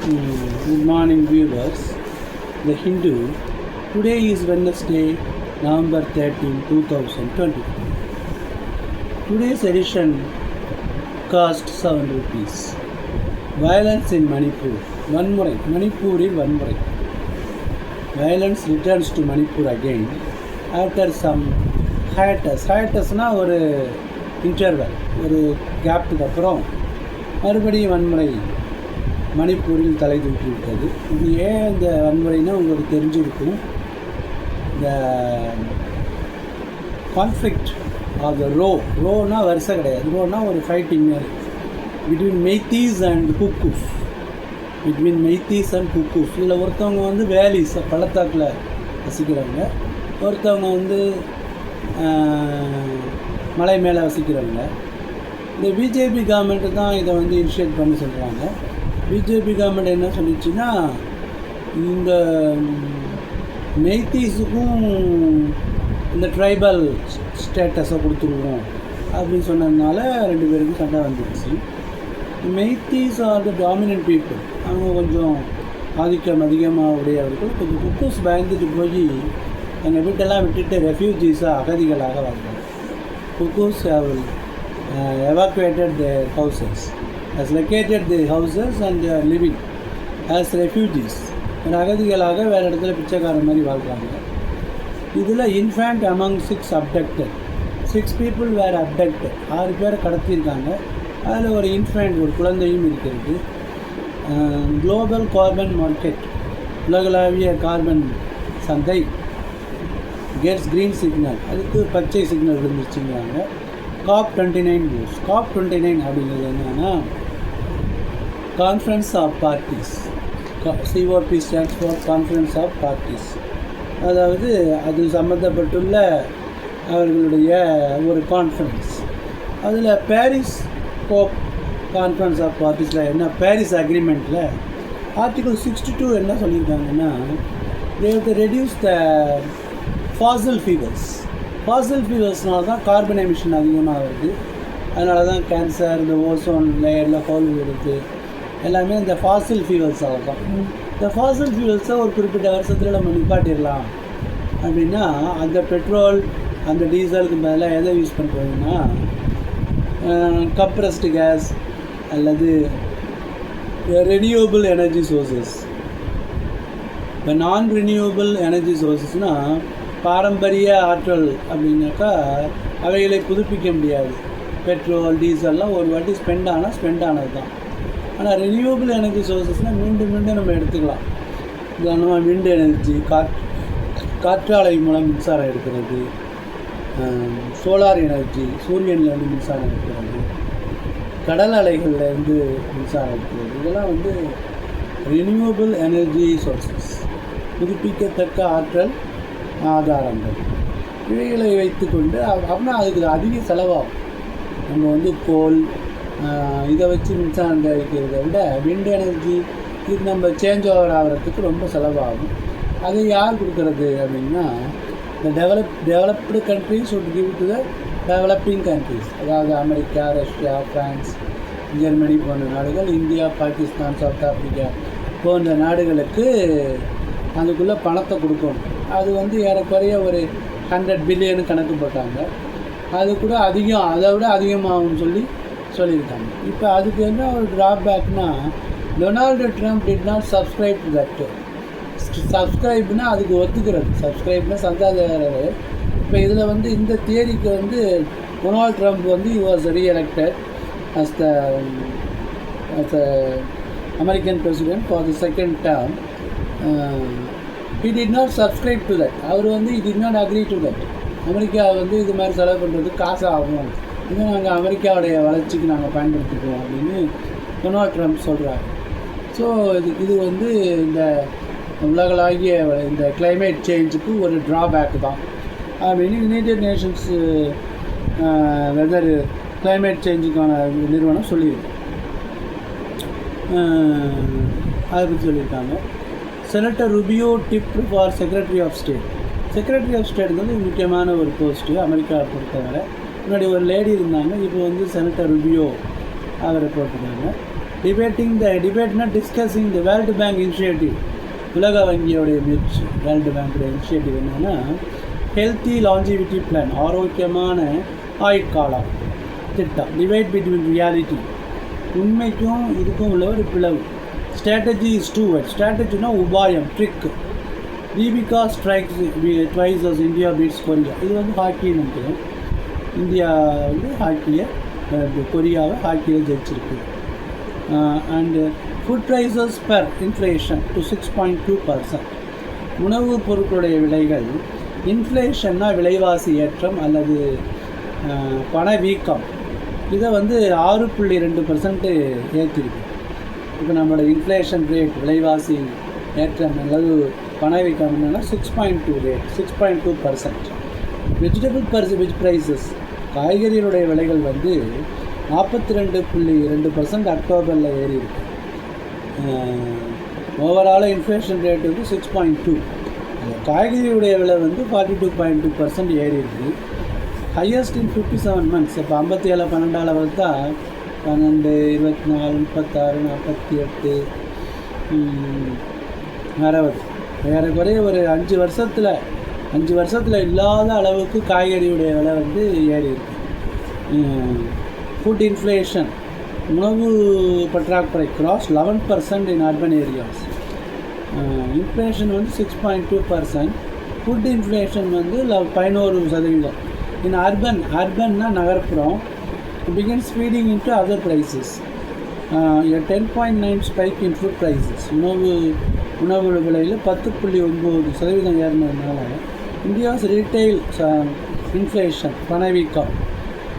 Good morning, viewers. The Hindu. Today is Wednesday, November 13, 2020. Today's edition cost 7 rupees. Violence in Manipur. Vanmurai. Manipuril Vanmurai. Violence returns to Manipur again after some hiatus. Hiatusனா ஒரு interval, ஒரு கேப்புக்கு அப்புறம் மறுபடியும் வன்முறை மணிப்பூரில் தலை தூக்கிவிட்டது. இது ஏன் இந்த வன்முறைன்னா உங்களுக்கு தெரிஞ்சிருக்கும். இந்த கான்ஃப்ளிக்ட் ஆஃப் த ரோனா வருஷை கிடையாது. ரோனா ஒரு ஃபைட்டிங் பிட்வீன் மெய்த்தீஸ் அண்ட் குக்கூஸ். இதில் ஒருத்தவங்க வந்து வேலிஸ் பள்ளத்தாக்கில் வசிக்கிறவங்க, ஒருத்தவங்க மலை மேலே வசிக்கிறவங்க. இந்த பிஜேபி கவர்மெண்ட்டு தான் இதை இனிஷியேட் பண்ணி சொல்கிறாங்க. பிஜேபி கவர்மெண்ட் என்ன சொல்லிச்சுன்னா, இந்த மெய்த்தீஸுக்கும் இந்த ட்ரைபல் ஸ்டேட்டஸை கொடுத்துருவோம் அப்படின்னு சொன்னதுனால 2 பேருக்கும் சண்டை வந்துடுச்சு. மெய்த்தீஸ் ஆர் த டாமினன்ட் பீப்புள். அவங்க கொஞ்சம் ஆதிக்கம் அதிகமாக உடையவர்கள். கொஞ்சம் குக்கூஸ் பயந்துட்டு போய் எங்கள் வீட்டெல்லாம் விட்டுட்டு ரெஃப்யூஜிஸாக அகதிகளாக வாழ்ந்தாங்க. Cuckoos evacuated their houses, has vacated their houses and they are living as refugees. அகதிகளாக வேறு இடத்துல பிச்சைக்கார மாதிரி வாழ்கிறாங்க. இதில் infant among 6 abducted. 6 people were abducted. 6 பேரை கடத்தியிருக்காங்க. அதில் ஒரு இன்ஃபேண்ட், ஒரு குழந்தையும் இருக்கிறது. குளோபல் கார்பன் மார்க்கெட், உலகளாவிய கார்பன் சந்தை கெட்ஸ் க்ரீன் சிக்னல், அதுக்கு பச்சை சிக்னல் இருந்துச்சுங்கிறாங்க. COP29 goes. COP29 அப்படிங்கிறது என்னன்னா conference of parties. COP stands for conference of parties. அதாவது அதில் சம்மந்தப்பட்டுள்ள அவர்களுடைய ஒரு கான்ஃபரன்ஸ். அதில் பாரிஸ் கோப் கான்ஃபரன்ஸ் ஆஃப் பார்ட்டிஸில் என்ன, பாரிஸ் அக்ரிமெண்ட்டில் ஆர்டிகல் 62 என்ன சொல்லியிருக்காங்கன்னா, they have to reduce the fossil fuels. Fazil ஃபியூவல்ஸ்னால தான் கார்பன் எமிஷன் அதிகமாக வருது. அதனால தான் கேன்சர், இந்த ஓசோன் லேயரில் ஹோல் வருது, எல்லாமே இந்த ஃபாசில் ஃபியூவல்ஸாக தான். இந்த ஃபாசில் ஃபியூவல்ஸை ஒரு குறிப்பிட்ட வருஷத்தில் நம்ம நிப்பாட்டிடலாம் அப்படின்னா, அந்த பெட்ரோல், அந்த டீசலுக்கு பதிலாக எதை யூஸ் பண்ணுறதுன்னா, கம்ப்ரஸ்டு கேஸ் அல்லது ரெனியூவபிள் எனர்ஜி சோர்ஸஸ். இப்போ நான் ரினியூவபிள் எனர்ஜி சோர்ஸஸ்னால் பாரம்பரிய ஆற்றல் அப்படின்னாக்கா அவைகளை புதுப்பிக்க முடியாது. பெட்ரோல், டீசல்லாம் ஒரு வாட்டி ஸ்பெண்ட் ஆனது தான். ஆனால் ரினியூவபிள் எனர்ஜி சோர்ஸஸ்னால் மீண்டும் நம்ம எடுத்துக்கலாம். உதாரணமாக விண்ட் எனர்ஜி, காற்றாலை மூலம் மின்சாரம் எடுக்கிறது, சோலார் எனர்ஜி, சூரியன்லேருந்து மின்சாரம் எடுக்கிறது, கடல் அலைகள்லேருந்து மின்சாரம் எடுக்கிறது. இதெல்லாம் ரினியூவபிள் எனர்ஜி சோர்ஸஸ், புதுப்பிக்கத்தக்க ஆற்றல் ஆதாரங்கள். இவைகளை வைத்துக்கொண்டு அப்படின்னா அதுக்கு அதிக செலவாகும். நம்ம கோல் இதை வச்சு மின்சாரம் தயாரிக்கிறத விட விண்ட் எனர்ஜி இது நம்ம சேஞ்ச் ஓவர் ஆகிறதுக்கு ரொம்ப செலவாகும். அதை யார் கொடுக்குறது அப்படின்னா, இந்த developed countries would give to the developing countries. அதாவது அமெரிக்கா, ரஷ்யா, ஃப்ரான்ஸ், ஜெர்மனி போன்ற நாடுகள், இந்தியா, பாகிஸ்தான், சவுத் ஆஃப்ரிக்கா போன்ற நாடுகளுக்கு அதுக்குள்ளே பணத்தை கொடுக்கணும். அது ஏறக்குறைய ஒரு 100 பில்லியனு கணக்கு போட்டாங்க. அது கூட அதிகம், அதை விட அதிகமாகும்னு சொல்லியிருக்காங்க. இப்போ அதுக்கு என்ன ஒரு ட்ராபேக்னா, Donald Trump did not subscribe to that. சப்ஸ்கிரைப்னா அதுக்கு ஒத்துக்கிறது, சப்ஸ்கிரைப்னா சந்தாதாரர். இப்போ இதில் இந்த தியரிக்கு Donald Trump he was re-elected as the American president for the second term. He did not subscribe to that. அவர் he did not agree to that. America இது மாதிரி செலவு பண்ணுறது காசு ஆகும், இது நாங்கள் அமெரிக்காவுடைய வளர்ச்சிக்கு நாங்கள் பயன்படுத்திக்குவோம் அப்படின்னு டொனால்ட் ட்ரம்ப் சொல்கிறார். ஸோ இது இந்த உலகளாகிய இந்த கிளைமேட் சேஞ்சுக்கு ஒரு ட்ராபேக் தான் அப்படின்னு யுனைடெட் நேஷன்ஸ் வெதர் கிளைமேட் சேஞ்சுக்கான நிறுவனம் சொல்லியிருக்கு. அதை பற்றி சொல்லியிருக்காங்க. Senator Rubio tip for secretary of state. Secretary of ஸ்டேட்டுங்கிறது முக்கியமான ஒரு போஸ்ட்டு அமெரிக்காவை பொறுத்தவரை. முன்னாடி ஒரு லேடி இருந்தாங்க, இப்போ செனட்டர் ருபியோ அவரை போட்டிருக்காங்க. டிபேட்னா discussing the World Bank initiative. உலக வங்கியோடைய முயற்சி, வேர்ல்டு பேங்க்குடைய இனிஷியேட்டிவ் என்னென்னா ஹெல்த்தி லாஞ்சிவிட்டி பிளான், ஆரோக்கியமான ஆயுட்காலம் திட்டம். டிவைட் பிட்வீன் ரியாலிட்டி, உண்மைக்கும் இதுக்கும் உள்ள ஒரு பிளவு. Strategy is to word. ஸ்ட்ராட்டஜினா உபாயம், trick. Deepika strikes twice as India beats Korea. இது வந்து ஹாக்கின்னு நினைக்கிறேன். இந்தியா வந்து ஹாக்கியை கொரியாவை ஹாக்கியில் ஜெயிச்சிருக்கு. And food prices per inflation to 6.2%. உணவுப் பொருட்களுடைய விலைகள், இன்ஃப்ளேஷன்னா விலைவாசி ஏற்றம் அல்லது பணவீக்கம், இதை வந்து 6.2% ஏற்றிருக்கு. இப்போ நம்மளோட இன்ஃப்ளேஷன் ரேட், விலைவாசி ஏற்றம் அல்லது பணவீக்கம் என்னென்னா 6.2%. வெஜிடபிள் ப்ரைஸஸ், காய்கறிகளுடைய விலைகள் வந்து 42.2% அக்டோபரில் ஏறி இருக்கு. ஓவராலாக இன்ஃப்ளேஷன் ரேட் வந்து 6.2. காய்கறியுடைய விலை வந்து 42.2% ஏறி இருக்குது. ஹையஸ்ட் இன் 57 months. இப்போ 57 12 வளர்த்தா 12, 24, 36, 48, 60. ஏறக்குறைய ஒரு 5 வருஷத்தில் இல்லாத அளவுக்கு காய்கறியுடைய விலை வந்து ஏறி இருக்கு. ஃபுட் இன்ஃப்ளேஷன், உணவு பற்றாக்குறை கிராஸ் 11% இன் அர்பன் ஏரியாஸ். இன்ஃப்ளேஷன் வந்து 6.2%. ஃபுட் இன்ஃப்ளேஷன் வந்து 11%. இன் அர்பன்னா நகர்ப்புறம் begins feeding into other prices. A 10.9 spike in food prices. உணவு விலையில் 10.9% ஏறினதுனால இந்தியாஸ் ரீட்டைல் இன்ஃப்ளேஷன், பணவீக்கம்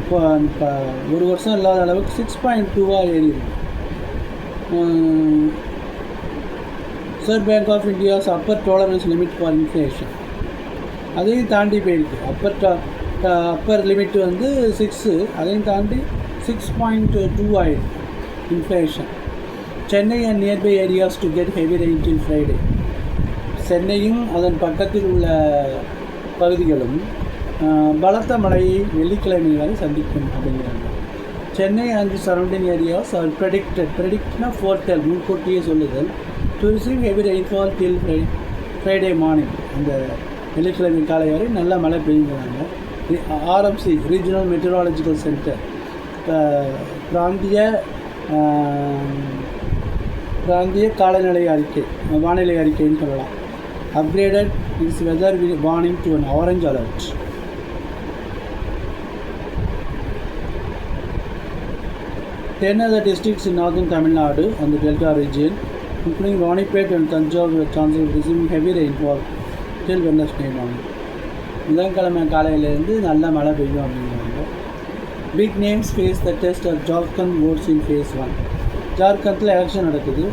இப்போ ஒரு வருஷம் இல்லாத அளவுக்கு 6.2 ஏறி இருக்கு. Reserve Bank of India's upper tolerance limit for inflation, அதையும் தாண்டி போயிருக்கு. அப்பர் லிமிட் வந்து 6, அதையும் தாண்டி 6.2 ஆயிடுது inflation. Chennai and nearby areas to get heavy rain till Friday. சென்னையும் அதன் பக்கத்தில் உள்ள பகுதிகளும் பலத்த மழையை வெள்ளிக்கிழமை வரை சந்திக்கும் அப்படிங்கிறாங்க. Chennai and surrounding areas are ப்ரெடிக்ட்னா ஃபோர்டெல், முன்கூட்டியே சொல்லுதல், to receive heavy rainfall till Friday morning. அந்த வெள்ளிக்கிழமை காலை வரை நல்ல மழை பெய்யுங்கிறாங்க. ஆர்எம்சி, ரீஜனல் மெட்ரோலாஜிக்கல் சென்டர், பிராந்திய காலநிலை அறிக்கை, வானிலை அறிக்கைன்னு சொல்லலாம். Upgraded is weather warning to an orange alert. Ten other districts in northern Tamil Nadu and the Delta region, including Ronipet and Tanjore, with chances of receiving heavy rainfall till Wednesday morning. புதன்கிழமை காலையிலேருந்து நல்ல மழை பெய்யும் அப்படிங்கிறாங்க. Big names face the test of Jharkhand votes in phase 1. ஜார்க்கண்டில் election நடக்குது.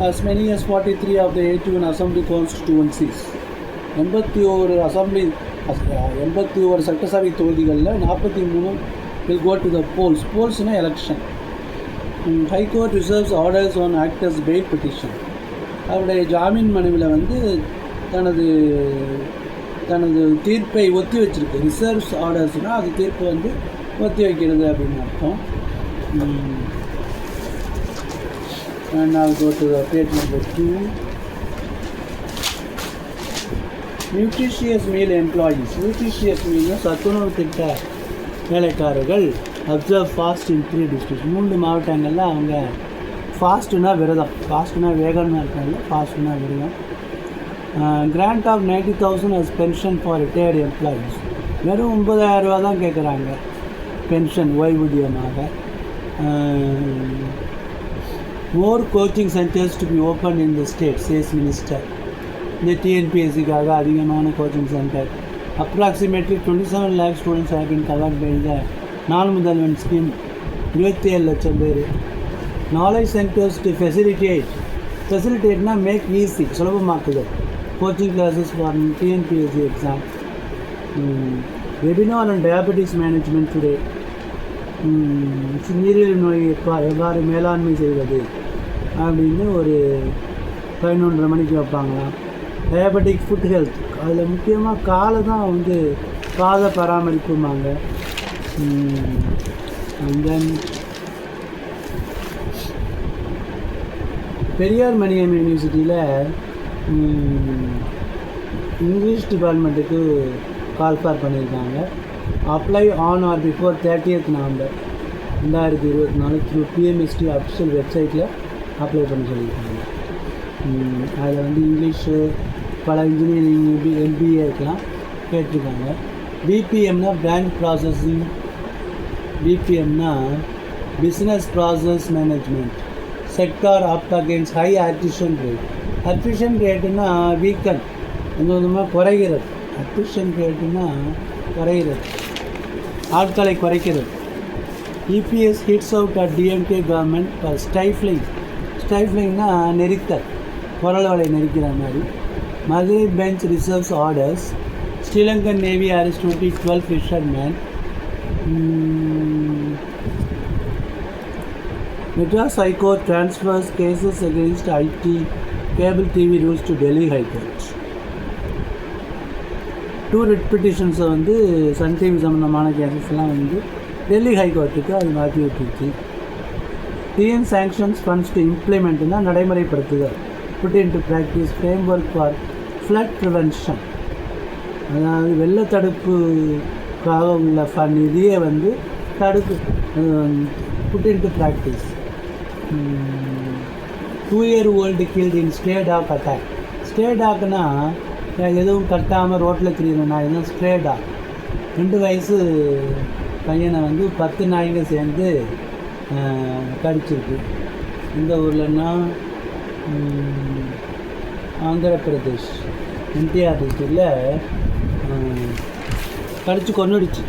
as many as 43 of the 81 assembly constituencies, 81 சட்டசபை தொகுதிகளில் 43 will go to the polls. Polls-னா election. High Court reserves orders on actors' bail petition. அவருடைய ஜாமீன் மனுவில் வந்து தனது தீர்ப்பை ஒத்தி வச்சிருக்கு. ரிசர்வ்ஸ் ஆர்டர்ஸ்னால் அது தீர்ப்பு வந்து ஒத்தி வைக்கிறது அப்படின்னு அர்த்தம். And now go to the page number 2. Nutritious meal employees. Nutritious meal சத்துணவு திட்ட வேலைக்காரர்கள் அப்சர்வ் ஃபாஸ்ட் இன் 3 districts. 3 மாவட்டங்களில் அவங்க ஃபாஸ்ட்னா விரதம், ஃபாஸ்ட்னா வேகமாக இருக்காங்க, ஃபாஸ்ட்னா விரதம். Grant of 90,000 as pension for retired employees. வெறும் 9,000 ரூபா தான் கேட்குறாங்க பென்ஷன், ஓய்வூதியமாக. More coaching centres to be open in the state, says minister. இந்த டிஎன்பிஎஸ்சிக்காக அதிகமான coaching centre. Approximately 27 lakh students have been covered by the நாள் முதல்வன் ஸ்கீம். 27 லட்சம் பேர். நாலேஜ் சென்டர்ஸ் டு ஃபெசிலிட்டேட்னா மேக் ஈஸி, சுலபமாக்குதல். Coaching classes for TNPSC exam. Webinar and diabetes management today. நீரிழிவு நோய் எவ்வாறு மேலாண்மை செய்வது அப்படின்னு ஒரு 11:30 மணிக்கு வைப்பாங்களாம். டயபெட்டிக் ஃபுட் ஹெல்த், அதில் முக்கியமாக காலை தான் வந்து பாத பராமரிப்புமாங்க. அண்ட் தென் பெரியார் மணியம் யூனிவர்சிட்டியில் இங்கிலீஷ் டிபார்ட்மெண்ட்டுக்கு கால் ஃபார் பண்ணியிருக்காங்க. Apply on or before 30th November 2024 through PMST official வெப்சைட்டில் அப்ளை பண்ண சொல்லியிருக்காங்க. அதில் வந்து இங்கிலீஷு, பல இன்ஜினியரிங், MBA இருக்கலாம் கேட்டிருக்காங்க. BPMனா பிரான்ச் ப்ராசஸிங், BPMனா business process management, sector opt against high attrition rate. Attrition ரேட்டுன்னா வீக்கன் கொஞ்சம் கொஞ்சமாக குறைகிறது. அட்ரிஷன் ரேட்டுன்னா குறைகிறது, ஆட்களை குறைக்கிறது. EPS hits out at DMK government for ஸ்டைஃப்லிங்னா நெரித்தல், குரல் வலை நெரிக்கிற மாதிரி. Madurai bench reserves orders. Sri Lankan navy arrest 12 fishermen. Madras High Court transfers cases against IT cable TV rules to Delhi High Court. 2 writ petitions வந்து சன் டிவி சம்மந்தமான கேசஸ்லாம் வந்து டெல்லி ஹைகோர்ட்டுக்கு அது மாற்றி விட்டுருச்சு. TN sanctions funds to implementனா நடைமுறைப்படுத்துதல், put into practice framework for flood prevention, அதாவது வெள்ள தடுப்புக்காக உள்ள நிதியை வந்து put into practice. 2-year-old killed in stray dog attack. Stray டாக்னா எதுவும் கட்டாமல் ரோட்டில் திரியிற நாய் தான் ஸ்ட்ரே டாக். 2 வயசு பையனை வந்து 10 நாய்ங்க சேர்ந்து கடிச்சிருக்கு. இந்த ஊர்லன்னா ஆந்திர பிரதேஷ் என்டிஆர் டிஸ்ட்ரிக்டில் கடிச்சு கொன்னுடுச்சு.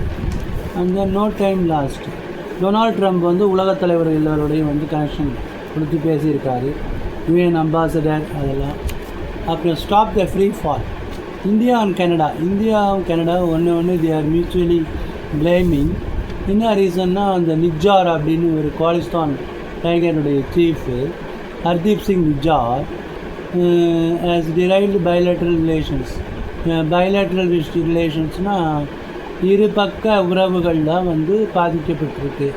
அந்த no time lost. Donald Trump வந்து உலகத் தலைவர் எல்லோரோடையும் வந்து கனெக்ஷன் கொடுத்து பேசியிருக்காரு, UN அம்பாசடர் அதெல்லாம். அப்புறம் ஸ்டாப் த ஃப்ரீ ஃபால். இந்தியாவும் கனடா ஒன்று தே ஆர் மியூச்சுவலி பிளேமிங். என்ன ரீசன்னா அந்த நிஜார் அப்படின்னு ஒரு காலிஸ்தான் டைகருடைய chief Hardeep Singh Nijjar as derived bilateral relations. Bilateral ரிலேஷன்ஸ்னால் இரு பக்க உறவுகள் தான் வந்து பாதிக்கப்பட்டிருக்கு.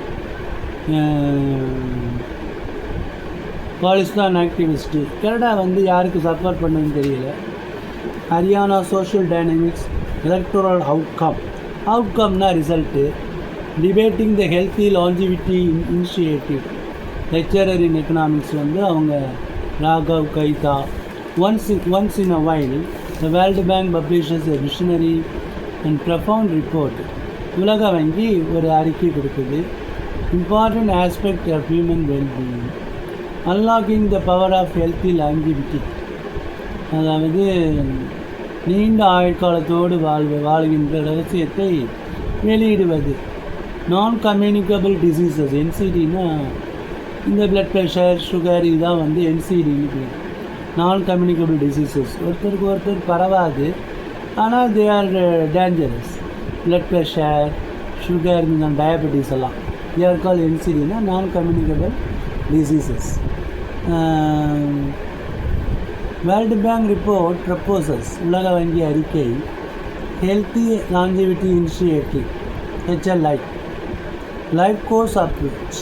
காலிஸ்தான் ஆக்டிவிஸ்ட்டு. கனடா வந்து யாருக்கு சப்போர்ட் பண்ணுன்னு தெரியல. ஹரியானா சோஷியல் டைனமிக்ஸ் எலக்ட்ரல் அவுட்கம்னா result. Debating the healthy longevity initiative. Lecturer in economics வந்து அவங்க Raghav Gaiha. Once in a while the World Bank publishes a visionary and profound report. உலக வங்கி ஒரு அறிக்கை கொடுக்குது. Important aspect of human wellbeing. Unlocking the power of healthy longevity, அதாவது நீண்ட ஆயுட்காலத்தோடு வாழ்கின்ற ரகசியத்தை வெளியிடுவது. நான் கம்யூனிகபிள் டிசீசஸ், NCDனா இந்த பிளட் ப்ரெஷர், சுகர், இதுதான் வந்து NCDன்னு பேர். நான் கம்யூனிகபிள் டிசீசஸ் ஒருத்தருக்கு ஒருத்தர் பரவாது, ஆனால் they are dangerous. Blood pressure, sugar, இந்த டயபெட்டிஸ் எல்லாம் தே ஆர் கால் NCDனா non communicable diseases. World bank report proposes, உலக வங்கி அறிக்கை, healthy longevity initiative HLI, life course approach,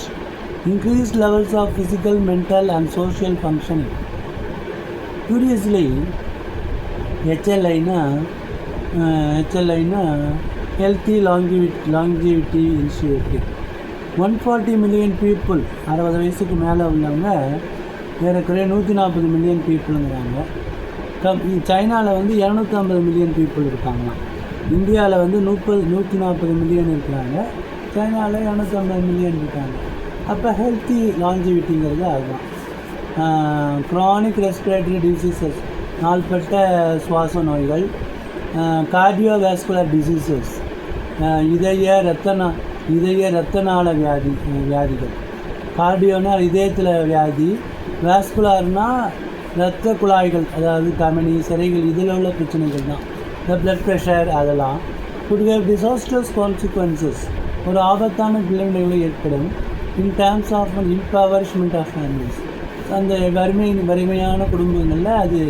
increased levels of physical, mental and social functioning. Curiously, HLIனா healthy longevity initiative. 140 million people, 60 வயசுக்கு மேலே உள்ளவங்க ஏறக்குறைய 140 million பீப்புளுங்கிறாங்க. சைனாவில் வந்து 250 மில்லியன் பீப்புள் இருக்காங்களாம். இந்தியாவில் வந்து 140 மில்லியன் இருக்கிறாங்க. சைனாவில் 250 மில்லியன் இருக்காங்க. அப்போ ஹெல்த்தி லாஞ்சிவிட்டிங்கிறது அதுதான். க்ரானிக் ரெஸ்பிரேட்டரி டிசீசஸ், நாள்பட்ட சுவாச நோய்கள். கார்டியோவாஸ்குலர் டிசீசஸ், இதய இரத்த நாள வியாதிகள். கார்டியோனா இதயத்தில் வியாதி, வாஸ்குலர்னா இரத்த குழாய்கள், அதாவது தமனி, சிறைகள், இதில் உள்ள பிரச்சனைகள் தான். இந்த பிளட் ப்ரெஷர் அதெல்லாம். குட் ஹேவ் டிசாஸ்டர்ஸ் கான்சிக்வன்சஸ், ஒரு ஆபத்தான விளைவுகளை ஏற்படும். In terms of empowerment of families, அந்த வறுமையான குடும்பங்களில் அது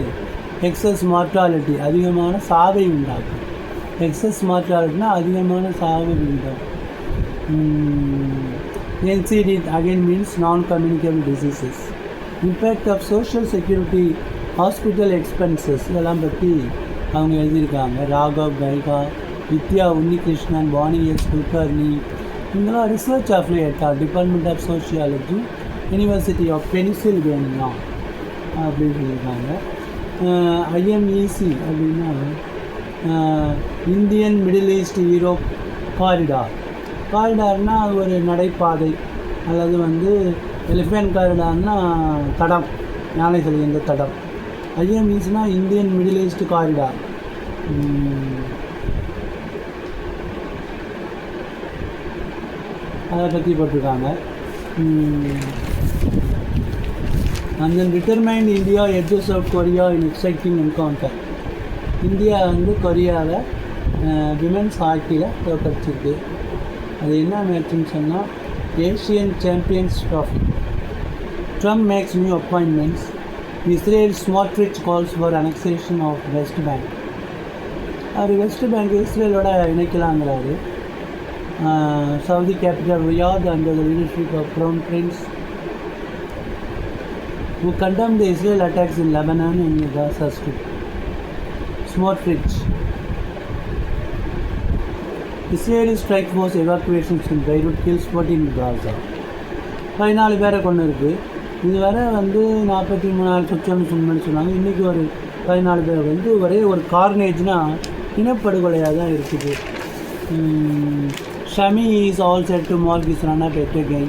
எக்ஸஸ் மார்ட்டாலிட்டி, அதிகமான சாவை உண்டாகும். எக்ஸஸ் மார்ட்டாலிட்டினா அதிகமான சாவை உண்டாகும். NCD again means non-communicable diseases. Impact of social security, hospital expenses இதெல்லாம் பற்றி அவங்க எழுதியிருக்காங்க. ராகவ் கைகா, வித்யா உன்னிகிருஷ்ணன், வாணி எஸ் குல்கர்னி, இவங்களாம் ரிசர்ச் அஃபிலியேட்டா department of sociology, university of Pennsylvania அப்படின்னு சொல்லியிருக்காங்க. ஐஎம்இசி அப்படின்னா Indian Middle East Europe corridor. காரிடார்னால் அது ஒரு நடைபாதை, அல்லது வந்து எலிஃபென்ட் காரிடார்னா தடம், யானைகள் எந்த தடம். ஐஎம்இசினா இந்தியன் மிடில் ஈஸ்ட் காரிடார். அதை பற்றி போட்டிருக்காங்க. And then determined India edges of Korea in exciting encounter. India வந்து கொரியாவை விமென்ஸ் ஹாக்கியில் தோற்கடிச்சிருக்கு. அது என்ன மேட்ச்னு சொன்னால் Asian Champions Trophy. Trump makes new appointments. Israel Smotrich calls for annexation of West Bank. அவர் வெஸ்ட் பேங்க் இஸ்ரேலோட இணைக்கலாங்கிறாரு. Saudi capital Riyadh under the leadership of Crown Prince, who condemned the Israel attacks in Lebanon and Gaza Strip. Smotrich. Israeli strike force evacuations in Beirut kills 14 in Gaza. 14 பேரை கொண்டு இருக்குது. இதுவரை வந்து 43 நாள் குற்றம்னு சொன்னாங்க. இன்றைக்கி ஒரு 14 பேர் வந்து ஒரே ஒரு கார்னேஜ்னால் இனப்படுகொலையாக தான் இருக்குது. Shami is all set to mark this run-up yet again.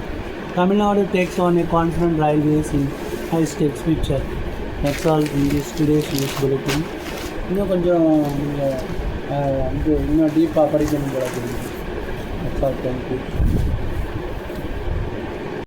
Tamil Nadu takes on a confident railways in high-stakes future. That's all in this today's news bulletin. இன்னும் கொஞ்சம் நீங்கள் இன்னும் டீப்பாக படிக்கணும் போல. That's all. Thank you.